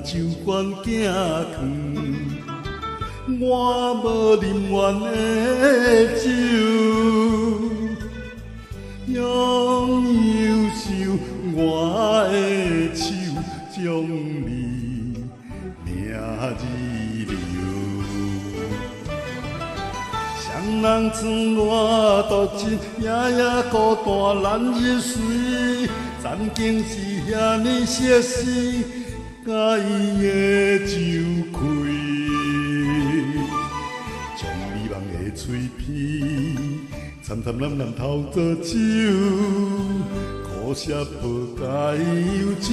酒馆行去，我无啉完的酒，拥有手我的手，将你名字留。双人床我独枕，夜夜孤单难入睡，曾经是遐尼熟悉，甲伊的酒开，将美梦的嘴皮，惨惨淡淡偷做酒，可惜无甲伊忧愁，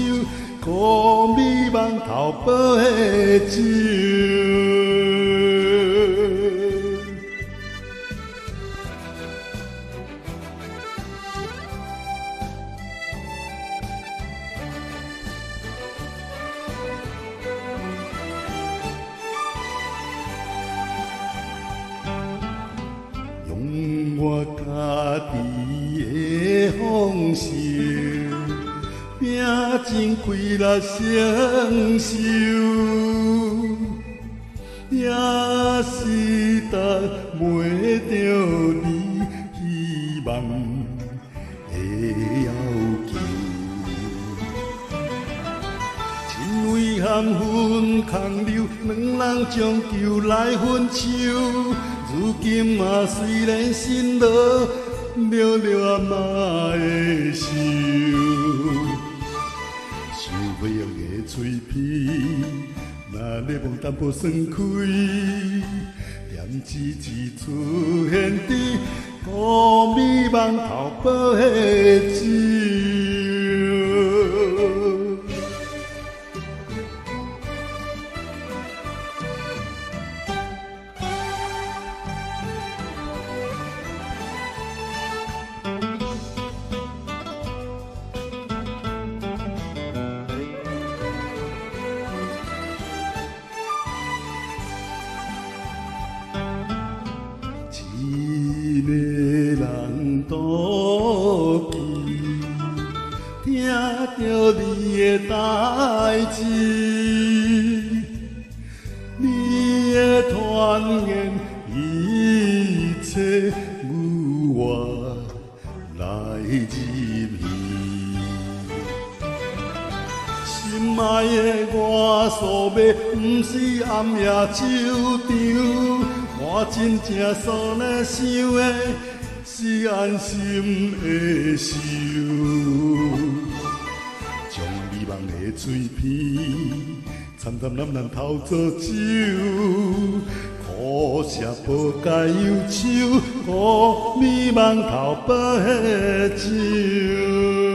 可美梦偷保的酒。我家己的方式，拼尽几力承受，也是等袂着你希望的要求。亲为含恨空留，两人将就来分手。如今嘛，虽然心落，了了嘛会想，想袂用的嘴皮，若咧梦淡薄算开，点一字出现伫古美梦头保的酒。一个人妒忌，听着你的代志，你的传言，一切由我来入戏。心爱的我所要，不是暗夜酒场。我真正所呢想的，是安心的受，将美梦的嘴皮，惨淡淡淡偷做酒，可惜无该忧愁，予美梦偷保的酒。